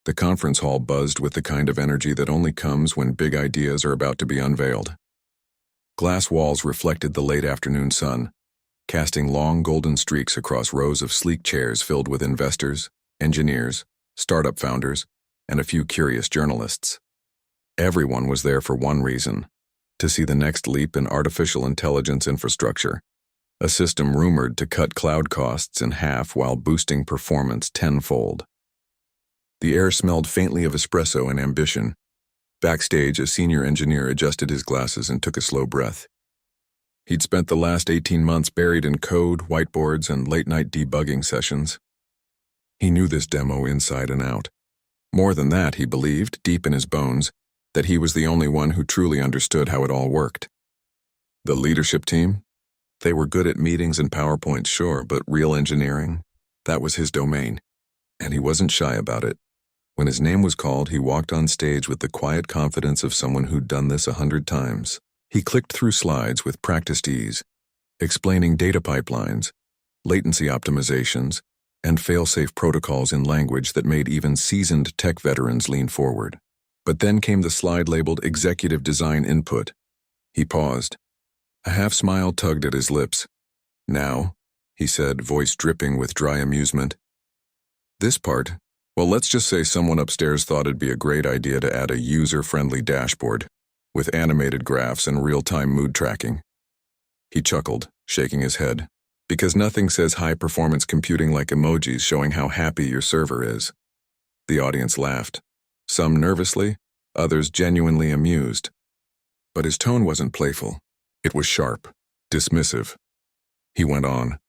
The conference hall buzzed with the kind of energy that only comes when big ideas are about to be unveiled. Glass walls reflected the late afternoon sun, casting long golden streaks across rows of sleek chairs filled with investors, engineers, startup founders, and a few curious journalists. Everyone was there for one reason: to see the next leap in artificial intelligence infrastructure, a system rumored to cut cloud costs in half while boosting performance tenfold. The air smelled faintly of espresso and ambition. Backstage, a senior engineer adjusted his glasses and took a slow breath. He'd spent the last 18 months buried in code, whiteboards, and late-night debugging sessions. He knew this demo inside and out. More than that, he believed, deep in his bones, that he was the only one who truly understood how it all worked. The leadership team? They were good at meetings and PowerPoints, sure, but real engineering? That was his domain, and he wasn't shy about it. When his name was called, he walked on stage with the quiet confidence of someone who'd done this 100 times. He clicked through slides with practiced ease, explaining data pipelines, latency optimizations, and fail-safe protocols in language that made even seasoned tech veterans lean forward. But then came the slide labeled Executive Design Input. He paused. A half-smile tugged at his lips. "Now," he said, voice dripping with dry amusement. "This part, well, let's just say someone upstairs thought it'd be a great idea to add a user-friendly dashboard with animated graphs and real-time mood tracking." He chuckled, shaking his head, because nothing says high-performance computing like emojis showing how happy your server is. The audience laughed, some nervously, others genuinely amused. But his tone wasn't playful. It was sharp, dismissive. He went on.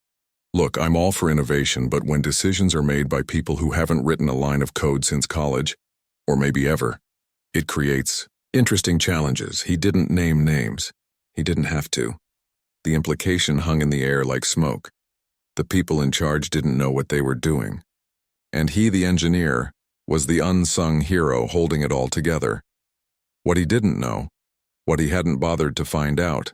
"Look, I'm all for innovation, but when decisions are made by people who haven't written a line of code since college, or maybe ever, it creates interesting challenges." He didn't name names. He didn't have to. The implication hung in the air like smoke. The people in charge didn't know what they were doing. And he, the engineer, was the unsung hero holding it all together. What he didn't know, what he hadn't bothered to find out,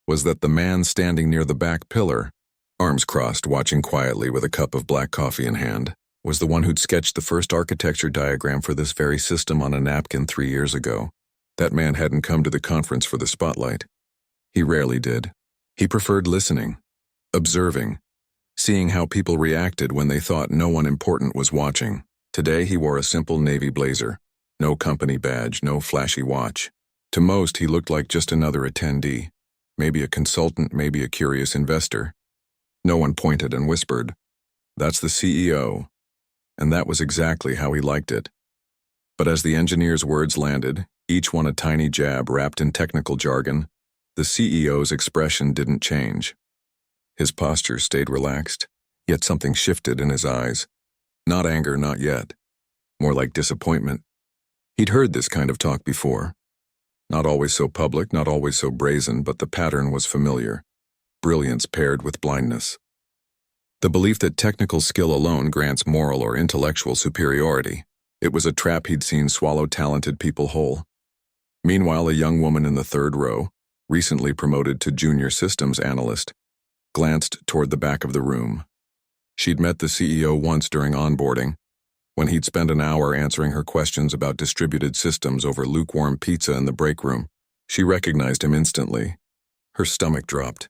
was that the man standing near the back pillar, arms crossed, watching quietly with a cup of black coffee in hand, was the one who'd sketched the first architecture diagram for this very system on a napkin 3 years ago. That man hadn't come to the conference for the spotlight. He rarely did. He preferred listening, observing, seeing how people reacted when they thought no one important was watching. Today he wore a simple navy blazer, no company badge, no flashy watch. To most, he looked like just another attendee, maybe a consultant, maybe a curious investor. No one pointed and whispered, "That's the CEO." And that was exactly how he liked it. But as the engineer's words landed, each one a tiny jab wrapped in technical jargon, the CEO's expression didn't change. His posture stayed relaxed, yet something shifted in his eyes. Not anger, not yet. More like disappointment. He'd heard this kind of talk before. Not always so public, not always so brazen, but the pattern was familiar. Brilliance paired with blindness. The belief that technical skill alone grants moral or intellectual superiority. It was a trap he'd seen swallow talented people whole. Meanwhile, a young woman in the third row, recently promoted to junior systems analyst, glanced toward the back of the room. She'd met the CEO once during onboarding, when he'd spent an hour answering her questions about distributed systems over lukewarm pizza in the break room. She recognized him instantly. Her stomach dropped.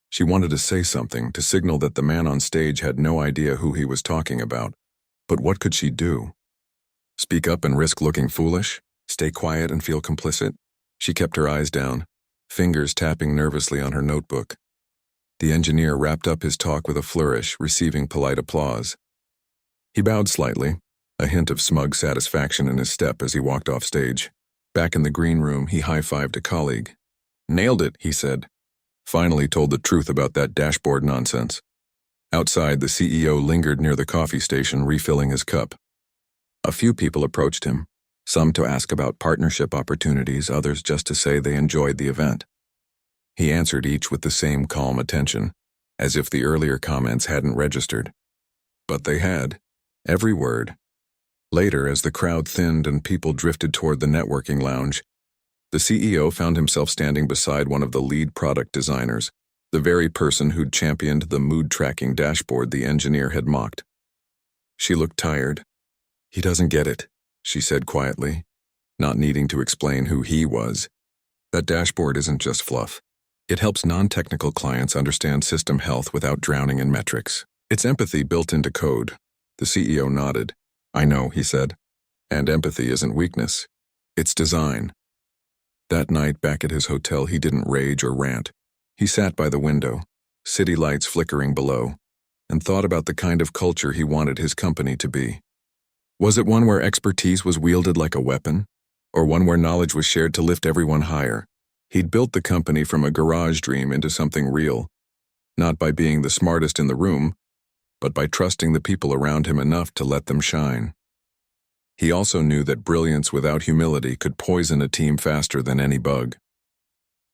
She wanted to say something, to signal that the man on stage had no idea who he was talking about. But what could she do? Speak up and risk looking foolish? Stay quiet and feel complicit? She kept her eyes down, fingers tapping nervously on her notebook. The engineer wrapped up his talk with a flourish, receiving polite applause. He bowed slightly, a hint of smug satisfaction in his step as he walked off stage. Back in the green room, he high-fived a colleague. "Nailed it," he said. Finally told the truth about that dashboard nonsense. Outside, the CEO lingered near the coffee station, refilling his cup. A few people approached him, some to ask about partnership opportunities, others just to say they enjoyed the event. He answered each with the same calm attention, as if the earlier comments hadn't registered. But they had. Every word. Later, as the crowd thinned and people drifted toward the networking lounge, the CEO found himself standing beside one of the lead product designers, the very person who'd championed the mood-tracking dashboard the engineer had mocked. She looked tired, He doesn't get it, she said quietly, not needing to explain who he was. That dashboard isn't just fluff. It helps non-technical clients understand system health without drowning in metrics. It's empathy built into code. The CEO nodded. I know, he said. And empathy isn't weakness. It's design. That night back at his hotel, he didn't rage or rant. He sat by the window, city lights flickering below, and thought about the kind of culture he wanted his company to be. Was it one where expertise was wielded like a weapon, or one where knowledge was shared to lift everyone higher? He'd built the company from a garage dream into something real, not by being the smartest in the room, but by trusting the people around him enough to let them shine. He also knew that brilliance without humility could poison a team faster than any bug.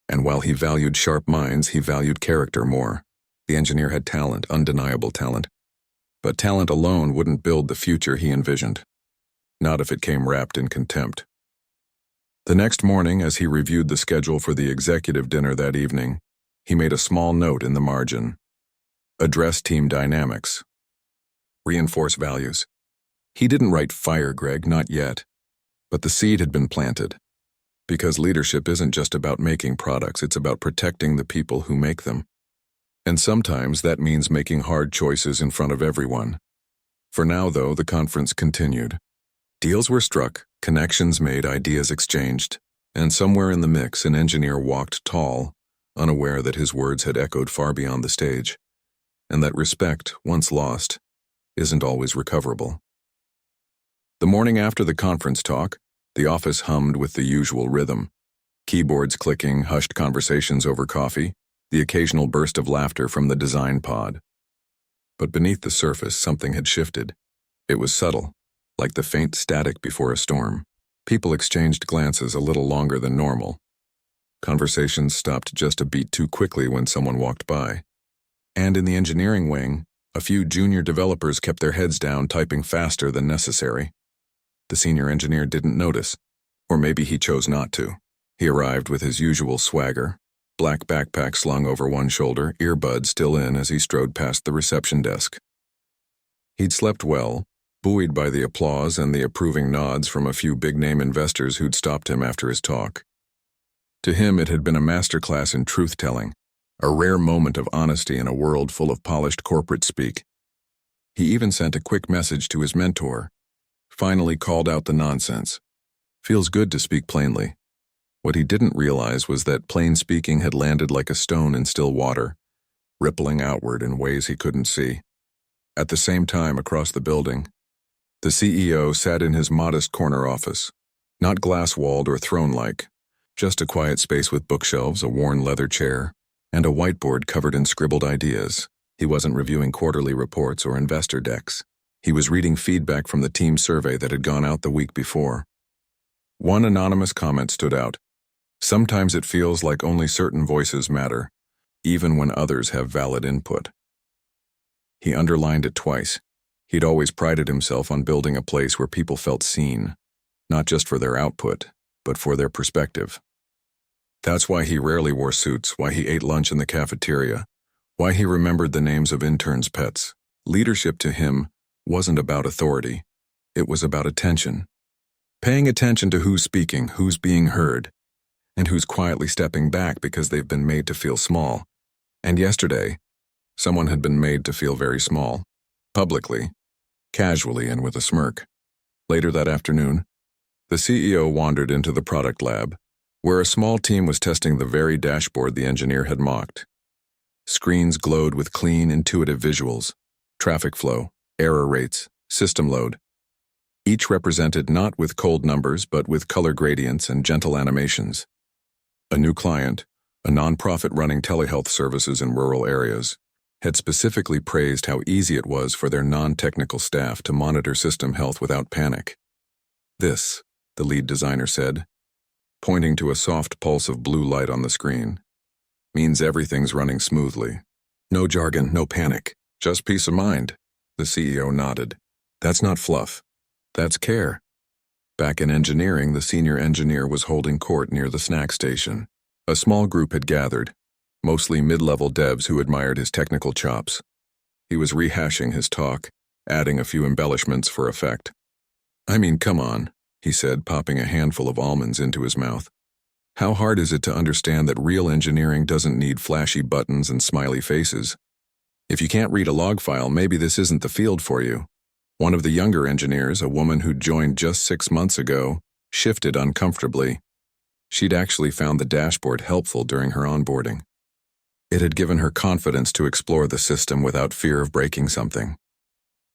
And while he valued sharp minds, he valued character more. The engineer had talent, undeniable talent. But talent alone wouldn't build the future he envisioned. Not if it came wrapped in contempt. The next morning, as he reviewed the schedule for the executive dinner that evening, he made a small note in the margin. Address team dynamics. Reinforce values. He didn't write fire Greg, not yet. But the seed had been planted. Because leadership isn't just about making products, it's about protecting the people who make them. And sometimes that means making hard choices in front of everyone. For now, though, the conference continued. Deals were struck, connections made, ideas exchanged, and somewhere in the mix an engineer walked tall, unaware that his words had echoed far beyond the stage, and that respect, once lost, isn't always recoverable. The morning after the conference talk, the office hummed with the usual rhythm. Keyboards clicking, hushed conversations over coffee, the occasional burst of laughter from the design pod. But beneath the surface, something had shifted. It was subtle, like the faint static before a storm. People exchanged glances a little longer than normal. Conversations stopped just a beat too quickly when someone walked by. And in the engineering wing, a few junior developers kept their heads down, typing faster than necessary. The senior engineer didn't notice, or maybe he chose not to. He arrived with his usual swagger, black backpack slung over one shoulder, earbuds still in as he strode past the reception desk. He'd slept well, buoyed by the applause and the approving nods from a few big-name investors who'd stopped him after his talk. To him, it had been a masterclass in truth-telling, a rare moment of honesty in a world full of polished corporate speak. He even sent a quick message to his mentor, finally called out the nonsense. Feels good to speak plainly. What he didn't realize was that plain speaking had landed like a stone in still water, rippling outward in ways he couldn't see. At the same time, across the building, the CEO sat in his modest corner office, not glass-walled or throne-like, just a quiet space with bookshelves, a worn leather chair, and a whiteboard covered in scribbled ideas. He wasn't reviewing quarterly reports or investor decks. He was reading feedback from the team survey that had gone out the week before. One anonymous comment stood out. Sometimes it feels like only certain voices matter, even when others have valid input. He underlined it twice. He'd always prided himself on building a place where people felt seen, not just for their output, but for their perspective. That's why he rarely wore suits, why he ate lunch in the cafeteria, why he remembered the names of interns' pets. Leadership to him wasn't about authority. It was about attention. Paying attention to who's speaking, who's being heard, and who's quietly stepping back because they've been made to feel small. And yesterday, someone had been made to feel very small, publicly, casually, and with a smirk. Later that afternoon, the CEO wandered into the product lab, where a small team was testing the very dashboard the engineer had mocked. Screens glowed with clean, intuitive visuals, traffic flow, error rates, system load. Each represented not with cold numbers, but with color gradients and gentle animations. A new client, a nonprofit running telehealth services in rural areas, had specifically praised how easy it was for their non-technical staff to monitor system health without panic. This, the lead designer said, pointing to a soft pulse of blue light on the screen, means everything's running smoothly. No jargon, no panic, just peace of mind. The CEO nodded. That's not fluff. That's care. Back in engineering, the senior engineer was holding court near the snack station. A small group had gathered, mostly mid-level devs who admired his technical chops. He was rehashing his talk, adding a few embellishments for effect. I mean, come on, he said, popping a handful of almonds into his mouth. How hard is it to understand that real engineering doesn't need flashy buttons and smiley faces? If you can't read a log file, maybe this isn't the field for you. One of the younger engineers, a woman who'd joined just 6 months ago, shifted uncomfortably. She'd actually found the dashboard helpful during her onboarding. It had given her confidence to explore the system without fear of breaking something.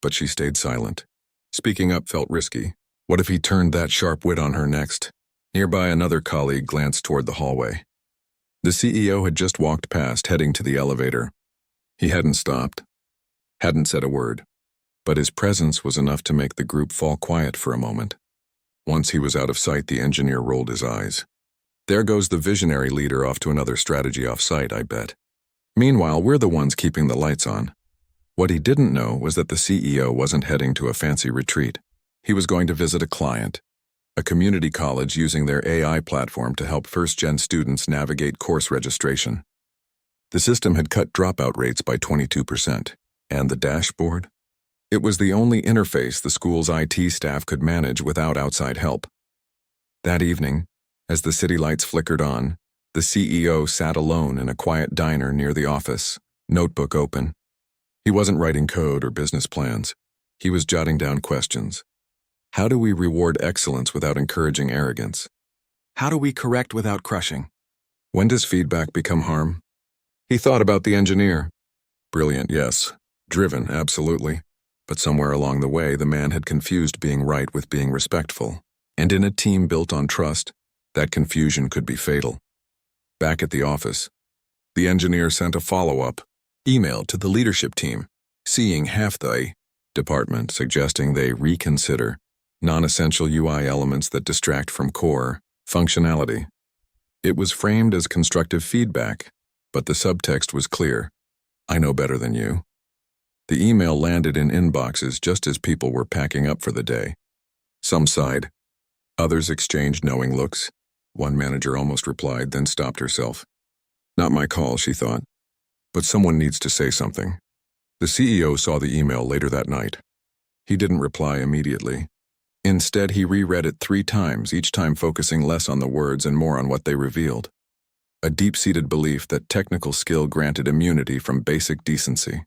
But she stayed silent. Speaking up felt risky. What if he turned that sharp wit on her next? Nearby, another colleague glanced toward the hallway. The CEO had just walked past, heading to the elevator. He hadn't stopped, hadn't said a word, but his presence was enough to make the group fall quiet for a moment. Once he was out of sight, the engineer rolled his eyes. There goes the visionary leader off to another strategy off-site, I bet. Meanwhile, we're the ones keeping the lights on. What he didn't know was that the CEO wasn't heading to a fancy retreat. He was going to visit a client, a community college using their AI platform to help first-gen students navigate course registration. The system had cut dropout rates by 22%. And the dashboard? It was the only interface the school's IT staff could manage without outside help. That evening, as the city lights flickered on, the CEO sat alone in a quiet diner near the office, notebook open. He wasn't writing code or business plans. He was jotting down questions. How do we reward excellence without encouraging arrogance? How do we correct without crushing? When does feedback become harm? He thought about the engineer. Brilliant, yes. Driven, absolutely. But somewhere along the way, the man had confused being right with being respectful. And in a team built on trust, that confusion could be fatal. Back at the office, the engineer sent a follow-up email to the leadership team, seeing half the department, suggesting they reconsider non-essential UI elements that distract from core functionality. It was framed as constructive feedback, but the subtext was clear. I know better than you. The email landed in inboxes just as people were packing up for the day. Some sighed. Others exchanged knowing looks. One manager almost replied, then stopped herself. Not my call, she thought. But someone needs to say something. The CEO saw the email later that night. He didn't reply immediately. Instead, he reread it 3 times, each time focusing less on the words and more on what they revealed. A deep-seated belief that technical skill granted immunity from basic decency.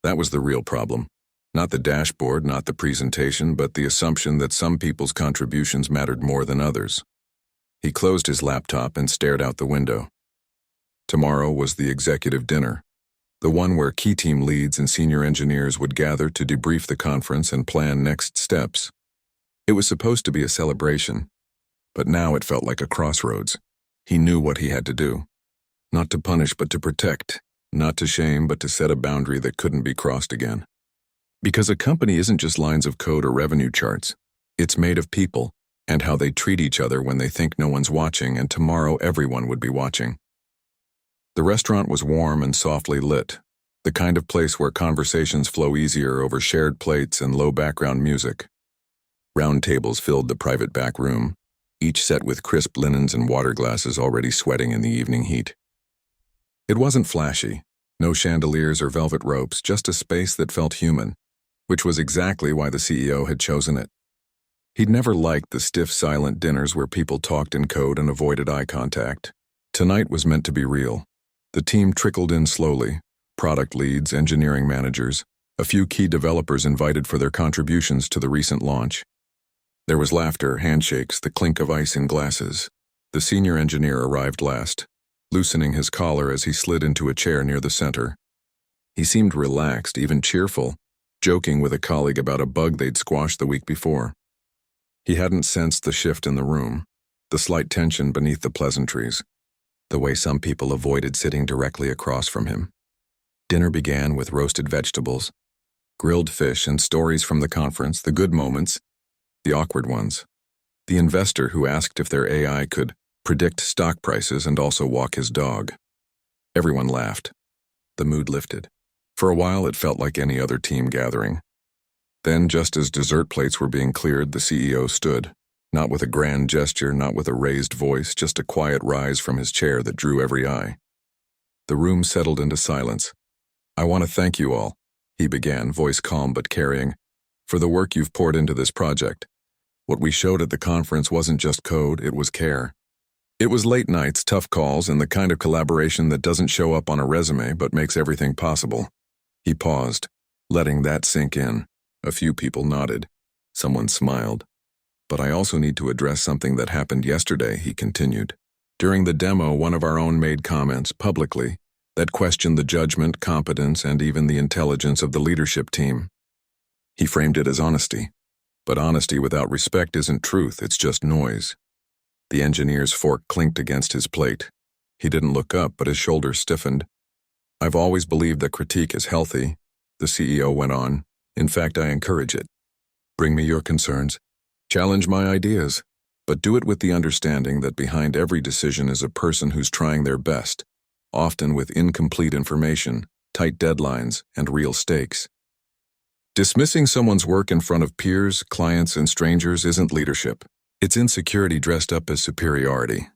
That was the real problem. Not the dashboard, not the presentation, but the assumption that some people's contributions mattered more than others. He closed his laptop and stared out the window. Tomorrow was the executive dinner, the one where key team leads and senior engineers would gather to debrief the conference and plan next steps. It was supposed to be a celebration, but now it felt like a crossroads. He knew what he had to do. Not to punish, but to protect. Not to shame, but to set a boundary that couldn't be crossed again. Because a company isn't just lines of code or revenue charts. It's made of people, and how they treat each other when they think no one's watching, and tomorrow everyone would be watching. The restaurant was warm and softly lit, the kind of place where conversations flow easier over shared plates and low background music. Round tables filled the private back room, each set with crisp linens and water glasses already sweating in the evening heat. It wasn't flashy, no chandeliers or velvet ropes, just a space that felt human, which was exactly why the CEO had chosen it. He'd never liked the stiff, silent dinners where people talked in code and avoided eye contact. Tonight was meant to be real. The team trickled in slowly, product leads, engineering managers, a few key developers invited for their contributions to the recent launch. There was laughter, handshakes, the clink of ice in glasses. The senior engineer arrived last, loosening his collar as he slid into a chair near the center. He seemed relaxed, even cheerful, joking with a colleague about a bug they'd squashed the week before. He hadn't sensed the shift in the room, the slight tension beneath the pleasantries, the way some people avoided sitting directly across from him. Dinner began with roasted vegetables, grilled fish, and stories from the conference, the good moments, the awkward ones. The investor who asked if their AI could predict stock prices and also walk his dog. Everyone laughed. The mood lifted. For a while, it felt like any other team gathering. Then, just as dessert plates were being cleared, the CEO stood, not with a grand gesture, not with a raised voice, just a quiet rise from his chair that drew every eye. The room settled into silence. I want to thank you all, he began, voice calm but carrying. for the work you've poured into this project. What we showed at the conference wasn't just code, it was care. It was late nights, tough calls, and the kind of collaboration that doesn't show up on a resume but makes everything possible. He paused, letting that sink in. A few people nodded. Someone smiled. But I also need to address something that happened yesterday, he continued. During the demo, one of our own made comments, publicly, that questioned the judgment, competence, and even the intelligence of the leadership team. He framed it as honesty. But honesty without respect isn't truth, it's just noise. The engineer's fork clinked against his plate. He didn't look up, but his shoulders stiffened. I've always believed that critique is healthy, the CEO went on. In fact, I encourage it. Bring me your concerns. Challenge my ideas. But do it with the understanding that behind every decision is a person who's trying their best, often with incomplete information, tight deadlines, and real stakes. Dismissing someone's work in front of peers, clients, and strangers isn't leadership. It's insecurity dressed up as superiority.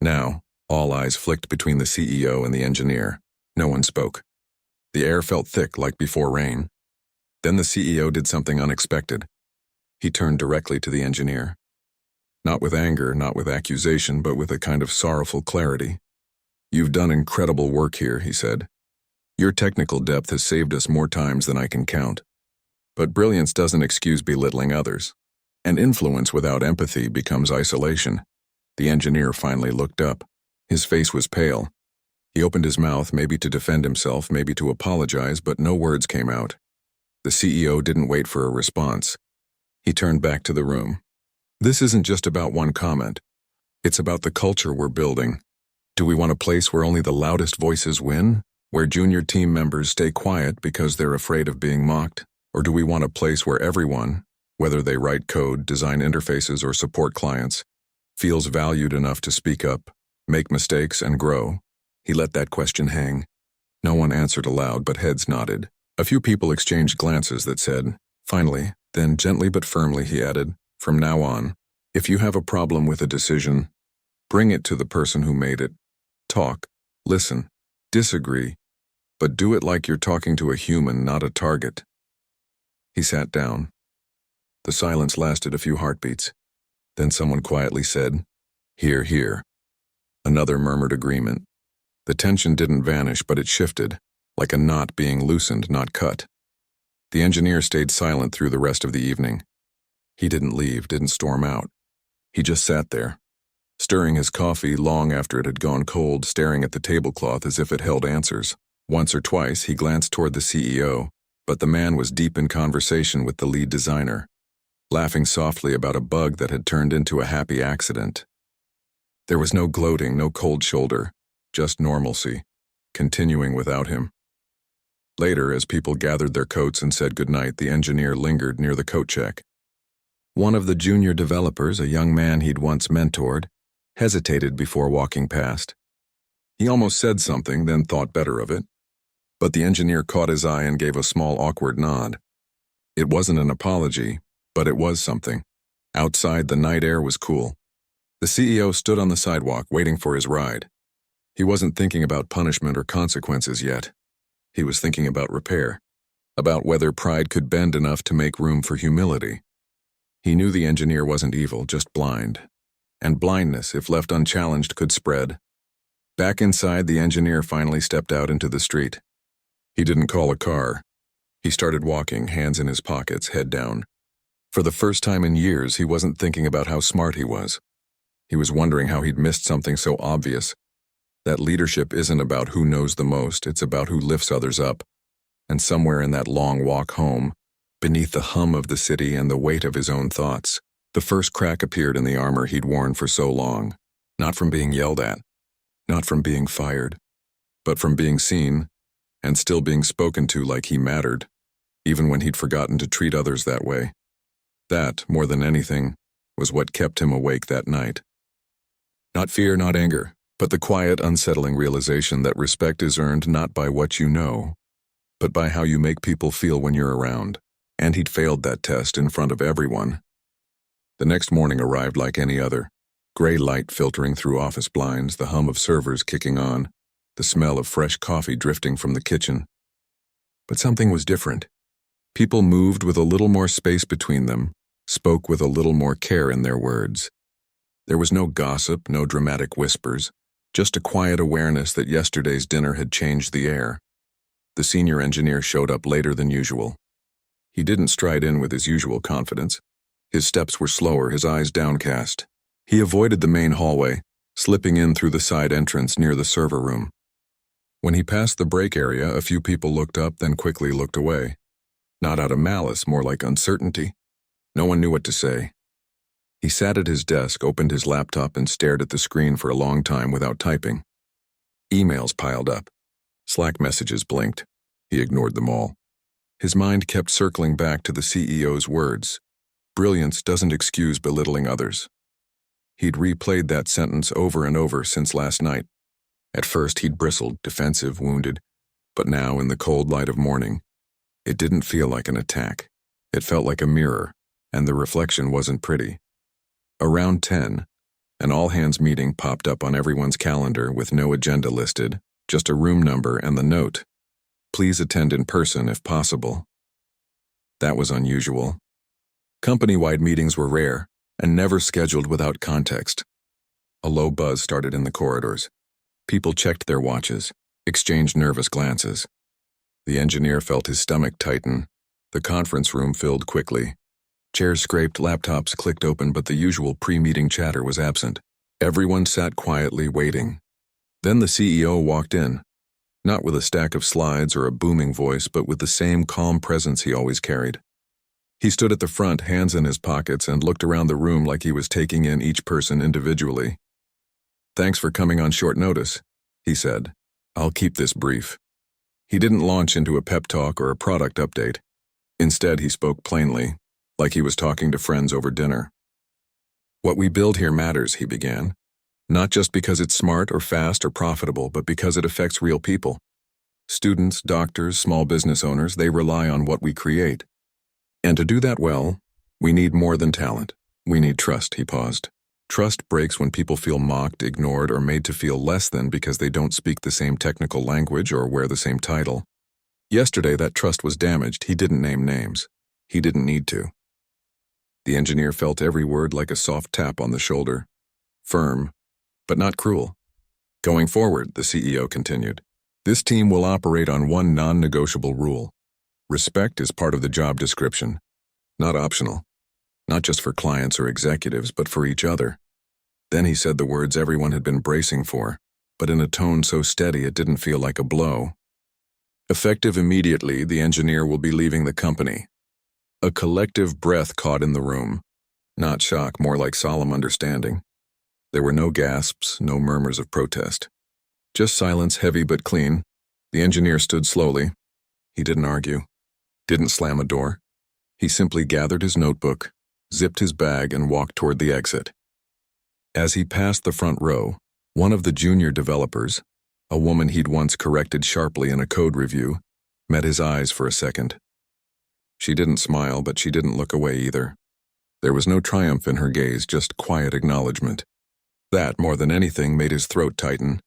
Now, all eyes flicked between the CEO and the engineer. No one spoke. The air felt thick like before rain. Then the CEO did something unexpected. He turned directly to the engineer. Not with anger, not with accusation, but with a kind of sorrowful clarity. You've done incredible work here, he said. Your technical depth has saved us more times than I can count. But brilliance doesn't excuse belittling others. And influence without empathy becomes isolation. The engineer finally looked up. His face was pale. He opened his mouth, maybe to defend himself, maybe to apologize, but no words came out. The CEO didn't wait for a response. He turned back to the room. This isn't just about one comment. It's about the culture we're building. Do we want a place where only the loudest voices win? Where junior team members stay quiet because they're afraid of being mocked? Or do we want a place where everyone, whether they write code, design interfaces, or support clients, feels valued enough to speak up, make mistakes, and grow? He let that question hang. No one answered aloud, but heads nodded. A few people exchanged glances that said, finally, then gently but firmly he added, from now on, if you have a problem with a decision, bring it to the person who made it. Talk, listen, disagree, but do it like you're talking to a human, not a target. He sat down. The silence lasted a few heartbeats. Then someone quietly said, "Hear, hear." Another murmured agreement. The tension didn't vanish, but it shifted, like a knot being loosened, not cut. The engineer stayed silent through the rest of the evening. He didn't leave, didn't storm out. He just sat there, stirring his coffee long after it had gone cold, staring at the tablecloth as if it held answers. Once or twice he glanced toward the CEO, but the man was deep in conversation with the lead designer, laughing softly about a bug that had turned into a happy accident. There was no gloating, no cold shoulder, just normalcy, continuing without him. Later, as people gathered their coats and said goodnight, the engineer lingered near the coat check. One of the junior developers, a young man he'd once mentored, hesitated before walking past. He almost said something, then thought better of it. But the engineer caught his eye and gave a small awkward nod. It wasn't an apology, but it was something. Outside, the night air was cool. The CEO stood on the sidewalk waiting for his ride. He wasn't thinking about punishment or consequences yet. He was thinking about repair, about whether pride could bend enough to make room for humility. He knew the engineer wasn't evil, just blind. And blindness, if left unchallenged, could spread. Back inside, the engineer finally stepped out into the street. He didn't call a car. He started walking, hands in his pockets, head down. For the first time in years, he wasn't thinking about how smart he was. He was wondering how he'd missed something so obvious. That leadership isn't about who knows the most, it's about who lifts others up. And somewhere in that long walk home, beneath the hum of the city and the weight of his own thoughts, the first crack appeared in the armor he'd worn for so long. Not from being yelled at, not from being fired, but from being seen, and still being spoken to like he mattered, even when he'd forgotten to treat others that way. That, more than anything, was what kept him awake that night. Not fear, not anger, but the quiet, unsettling realization that respect is earned not by what you know, but by how you make people feel when you're around. And he'd failed that test in front of everyone. The next morning arrived like any other. Gray light filtering through office blinds, the hum of servers kicking on, the smell of fresh coffee drifting from the kitchen. But something was different. People moved with a little more space between them, spoke with a little more care in their words. There was no gossip, no dramatic whispers, just a quiet awareness that yesterday's dinner had changed the air. The senior engineer showed up later than usual. He didn't stride in with his usual confidence. His steps were slower, his eyes downcast. He avoided the main hallway, slipping in through the side entrance near the server room. When he passed the break area, a few people looked up, then quickly looked away. Not out of malice, more like uncertainty. No one knew what to say. He sat at his desk, opened his laptop, and stared at the screen for a long time without typing. Emails piled up. Slack messages blinked. He ignored them all. His mind kept circling back to the CEO's words. Brilliance doesn't excuse belittling others. He'd replayed that sentence over and over since last night. At first he'd bristled, defensive, wounded, but now, in the cold light of morning, it didn't feel like an attack. It felt like a mirror, and the reflection wasn't pretty. Around 10, an all-hands meeting popped up on everyone's calendar with no agenda listed, just a room number and the note, "Please attend in person if possible." That was unusual. Company-wide meetings were rare and never scheduled without context. A low buzz started in the corridors. People checked their watches, exchanged nervous glances. The engineer felt his stomach tighten. The conference room filled quickly. Chairs scraped, laptops clicked open, but the usual pre-meeting chatter was absent. Everyone sat quietly, waiting. Then the CEO walked in, not with a stack of slides or a booming voice, but with the same calm presence he always carried. He stood at the front, hands in his pockets, and looked around the room like he was taking in each person individually. "Thanks for coming on short notice," he said. "I'll keep this brief." He didn't launch into a pep talk or a product update. Instead, he spoke plainly, like he was talking to friends over dinner. "What we build here matters," he began. "Not just because it's smart or fast or profitable, but because it affects real people. Students, doctors, small business owners, they rely on what we create. And to do that well, we need more than talent. We need trust," he paused. "Trust breaks when people feel mocked, ignored, or made to feel less than because they don't speak the same technical language or wear the same title. Yesterday, that trust was damaged. He didn't name names. He didn't need to." The engineer felt every word like a soft tap on the shoulder. Firm, but not cruel. "Going forward," the CEO continued, "this team will operate on one non-negotiable rule. Respect is part of the job description, not optional. Not just for clients or executives, but for each other." Then he said the words everyone had been bracing for, but in a tone so steady it didn't feel like a blow. "Effective immediately, the engineer will be leaving the company." A collective breath caught in the room. Not shock, more like solemn understanding. There were no gasps, no murmurs of protest. Just silence, heavy but clean. The engineer stood slowly. He didn't argue. Didn't slam a door. He simply gathered his notebook, zipped his bag, and walked toward the exit. As he passed the front row, one of the junior developers, a woman he'd once corrected sharply in a code review, met his eyes for a second. She didn't smile, but she didn't look away either. There was no triumph in her gaze, just quiet acknowledgement. That, more than anything, made his throat tighten.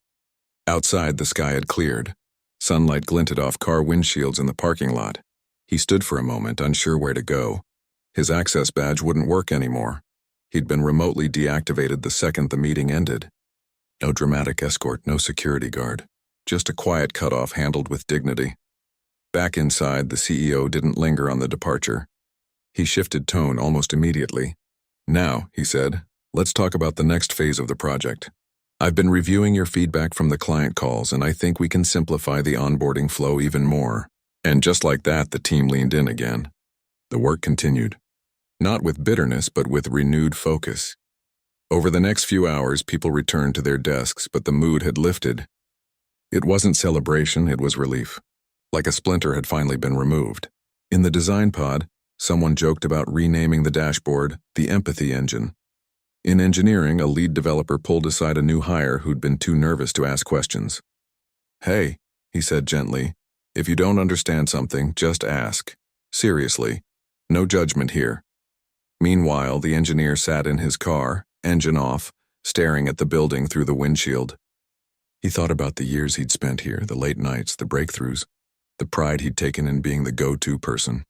Outside, the sky had cleared. Sunlight glinted off car windshields in the parking lot. He stood for a moment, unsure where to go. His access badge wouldn't work anymore. He'd been remotely deactivated the second the meeting ended. No dramatic escort, no security guard. Just a quiet cutoff handled with dignity. Back inside, the CEO didn't linger on the departure. He shifted tone almost immediately. "Now," he said, "let's talk about the next phase of the project. I've been reviewing your feedback from the client calls, and I think we can simplify the onboarding flow even more." And just like that, the team leaned in again. The work continued. Not with bitterness, but with renewed focus. Over the next few hours, people returned to their desks, but the mood had lifted. It wasn't celebration, it was relief. Like a splinter had finally been removed. In the design pod, someone joked about renaming the dashboard the empathy engine. In engineering, a lead developer pulled aside a new hire who'd been too nervous to ask questions. "Hey," he said gently, "if you don't understand something, just ask. Seriously. No judgment here." Meanwhile, the engineer sat in his car, engine off, staring at the building through the windshield. He thought about the years he'd spent here, the late nights, the breakthroughs, the pride he'd taken in being the go-to person.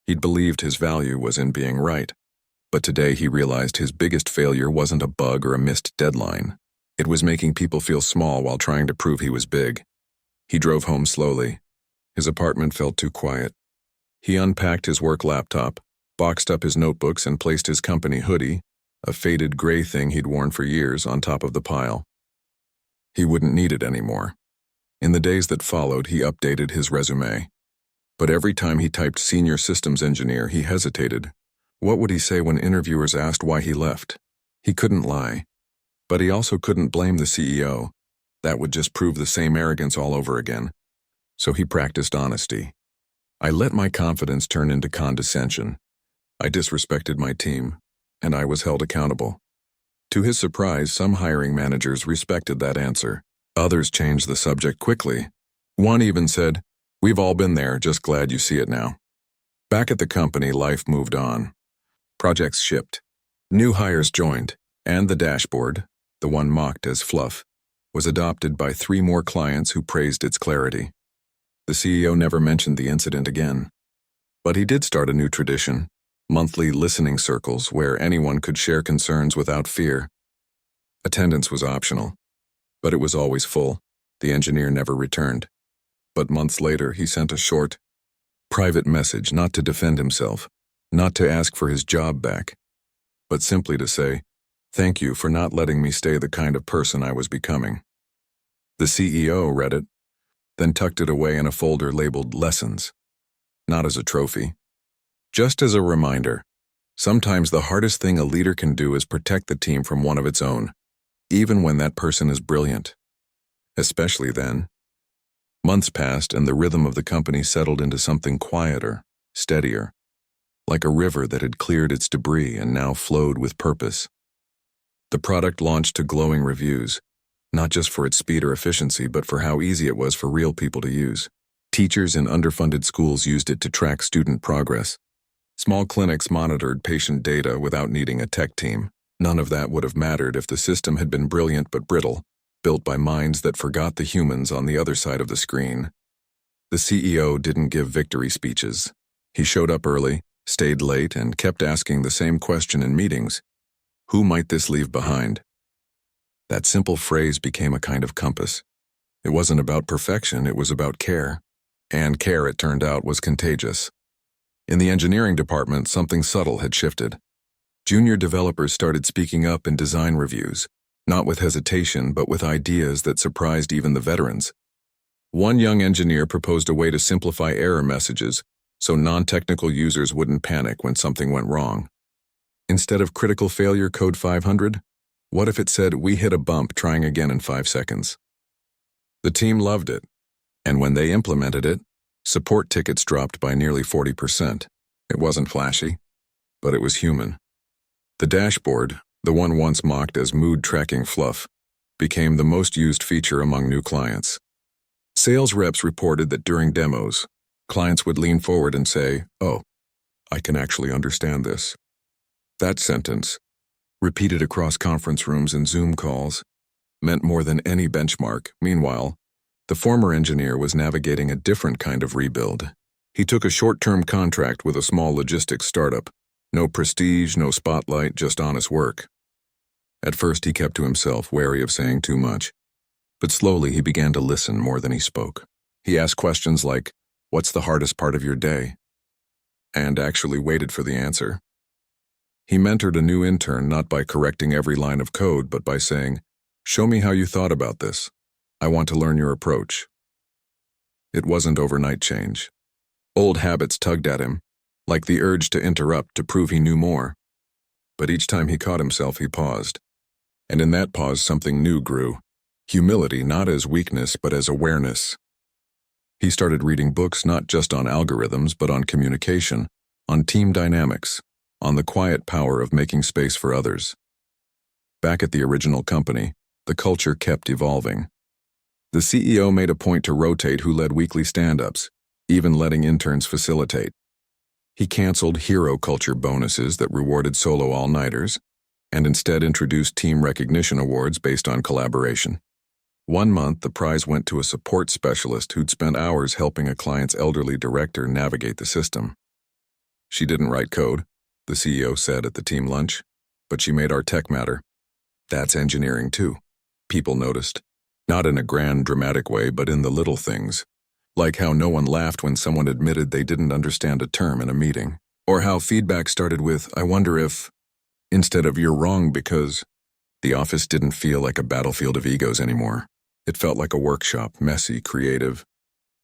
He'd believed his value was in being right, but today he realized his biggest failure wasn't a bug or a missed deadline. It was making people feel small while trying to prove he was big. He drove home slowly. His apartment felt too quiet. He unpacked his work laptop, boxed up his notebooks, and placed his company hoodie, a faded gray thing he'd worn for years, on top of the pile. He wouldn't need it anymore. In the days that followed, he updated his resume. But every time he typed senior systems engineer, he hesitated. What would he say when interviewers asked why he left? He couldn't lie. But he also couldn't blame the CEO. That would just prove the same arrogance all over again. So he practiced honesty. I let my confidence turn into condescension. I disrespected my team, and I was held accountable. To his surprise, some hiring managers respected that answer. Others changed the subject quickly. One even said, "We've all been there, just glad you see it now." Back at the company, life moved on. Projects shipped. New hires joined, and the dashboard, the one mocked as fluff, was adopted by 3 more clients who praised its clarity. The CEO never mentioned the incident again. But he did start a new tradition, monthly listening circles where anyone could share concerns without fear. Attendance was optional, but it was always full. The engineer never returned. But months later, he sent a short, private message, not to defend himself, not to ask for his job back, but simply to say, "Thank you for not letting me stay the kind of person I was becoming." The CEO read it, then tucked it away in a folder labeled Lessons, not as a trophy, just as a reminder. Sometimes the hardest thing a leader can do is protect the team from one of its own, even when that person is brilliant. Especially then. Months passed and the rhythm of the company settled into something quieter, steadier, like a river that had cleared its debris and now flowed with purpose. The product launched to glowing reviews, not just for its speed or efficiency, but for how easy it was for real people to use. Teachers in underfunded schools used it to track student progress. Small clinics monitored patient data without needing a tech team. None of that would have mattered if the system had been brilliant but brittle, built by minds that forgot the humans on the other side of the screen. The CEO didn't give victory speeches. He showed up early, stayed late, and kept asking the same question in meetings. Who might this leave behind? That simple phrase became a kind of compass. It wasn't about perfection, it was about care. And care, it turned out, was contagious. In the engineering department, something subtle had shifted. Junior developers started speaking up in design reviews, not with hesitation, but with ideas that surprised even the veterans. One young engineer proposed a way to simplify error messages so non-technical users wouldn't panic when something went wrong. Instead of critical failure code 500, what if it said, "We hit a bump, trying again in 5 seconds"? The team loved it, and when they implemented it, support tickets dropped by nearly 40%. It wasn't flashy, but it was human. The dashboard, the one once mocked as mood-tracking fluff, became the most used feature among new clients. Sales reps reported that during demos, clients would lean forward and say, "Oh, I can actually understand this." That sentence, repeated across conference rooms and Zoom calls, meant more than any benchmark. Meanwhile, the former engineer was navigating a different kind of rebuild. He took a short-term contract with a small logistics startup. No prestige, no spotlight, just honest work. At first he kept to himself, wary of saying too much. But slowly he began to listen more than he spoke. He asked questions like, "What's the hardest part of your day?" and actually waited for the answer. He mentored a new intern not by correcting every line of code, but by saying, "Show me how you thought about this. I want to learn your approach." It wasn't overnight change. Old habits tugged at him, like the urge to interrupt to prove he knew more. But each time he caught himself, he paused. And in that pause, something new grew. Humility, not as weakness, but as awareness. He started reading books not just on algorithms, but on communication, on team dynamics, on the quiet power of making space for others. Back at the original company, the culture kept evolving. The CEO made a point to rotate who led weekly stand-ups, even letting interns facilitate. He canceled hero culture bonuses that rewarded solo all-nighters, and instead introduced team recognition awards based on collaboration. One month, the prize went to a support specialist who'd spent hours helping a client's elderly director navigate the system. She didn't write code, the CEO said at the team lunch, but she made our tech matter. That's engineering too, people noticed. Not in a grand, dramatic way, but in the little things. Like how no one laughed when someone admitted they didn't understand a term in a meeting. Or how feedback started with, "I wonder if," instead of "you're wrong because." The office didn't feel like a battlefield of egos anymore. It felt like a workshop, messy, creative,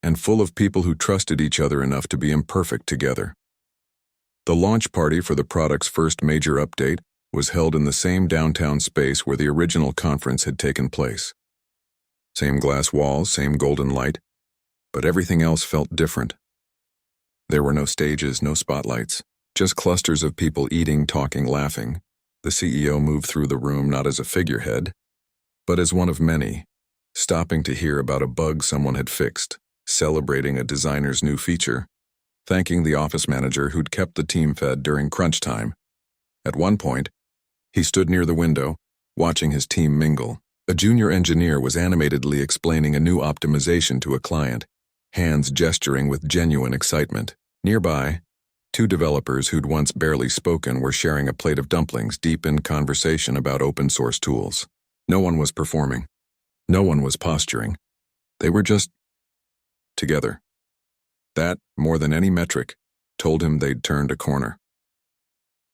and full of people who trusted each other enough to be imperfect together. The launch party for the product's first major update was held in the same downtown space where the original conference had taken place. Same glass walls, same golden light, but everything else felt different. There were no stages, no spotlights, just clusters of people eating, talking, laughing. The CEO moved through the room not as a figurehead, but as one of many, stopping to hear about a bug someone had fixed, celebrating a designer's new feature, thanking the office manager who'd kept the team fed during crunch time. At one point, he stood near the window, watching his team mingle. A junior engineer was animatedly explaining a new optimization to a client, hands gesturing with genuine excitement. Nearby, two developers who'd once barely spoken were sharing a plate of dumplings deep in conversation about open-source tools. No one was performing. No one was posturing. They were just together. That, more than any metric, told him they'd turned a corner.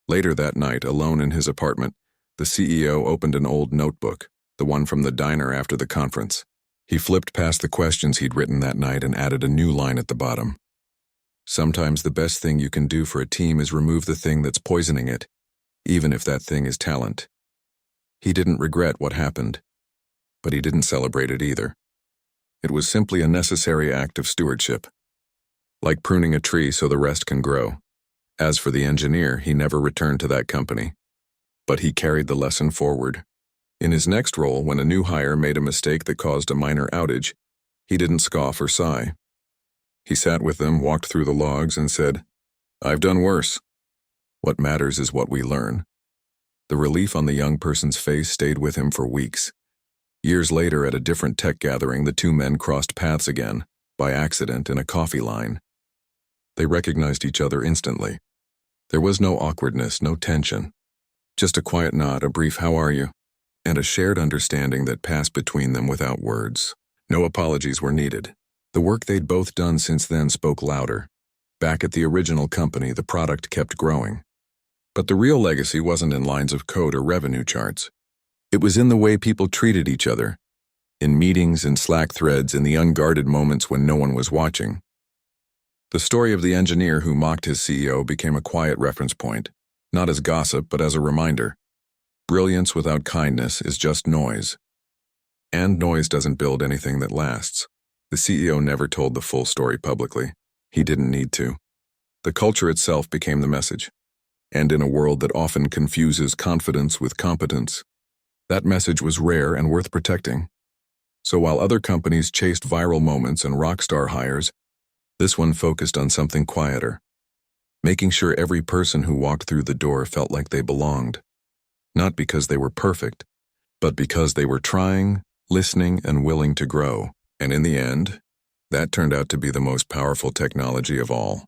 Later that night, alone in his apartment, the CEO opened an old notebook, the one from the diner after the conference. He flipped past the questions he'd written that night and added a new line at the bottom. Sometimes the best thing you can do for a team is remove the thing that's poisoning it, even if that thing is talent. He didn't regret what happened, but he didn't celebrate it either. It was simply a necessary act of stewardship, like pruning a tree so the rest can grow. As for the engineer, he never returned to that company, but he carried the lesson forward. In his next role, when a new hire made a mistake that caused a minor outage, he didn't scoff or sigh. He sat with them, walked through the logs, and said, "I've done worse. What matters is what we learn." The relief on the young person's face stayed with him for weeks. Years later, at a different tech gathering, the two men crossed paths again, by accident, in a coffee line. They recognized each other instantly. There was no awkwardness, no tension. Just a quiet nod, a brief "how are you?" and a shared understanding that passed between them without words. No apologies were needed. The work they'd both done since then spoke louder. Back at the original company, the product kept growing. But the real legacy wasn't in lines of code or revenue charts. It was in the way people treated each other, in meetings and Slack threads, in the unguarded moments when no one was watching. The story of the engineer who mocked his CEO became a quiet reference point, not as gossip, but as a reminder. Brilliance without kindness is just noise. And noise doesn't build anything that lasts. The CEO never told the full story publicly. He didn't need to. The culture itself became the message. And in a world that often confuses confidence with competence, that message was rare and worth protecting. So while other companies chased viral moments and rock star hires, this one focused on something quieter, making sure every person who walked through the door felt like they belonged. Not because they were perfect, but because they were trying, listening, and willing to grow. And in the end, that turned out to be the most powerful technology of all.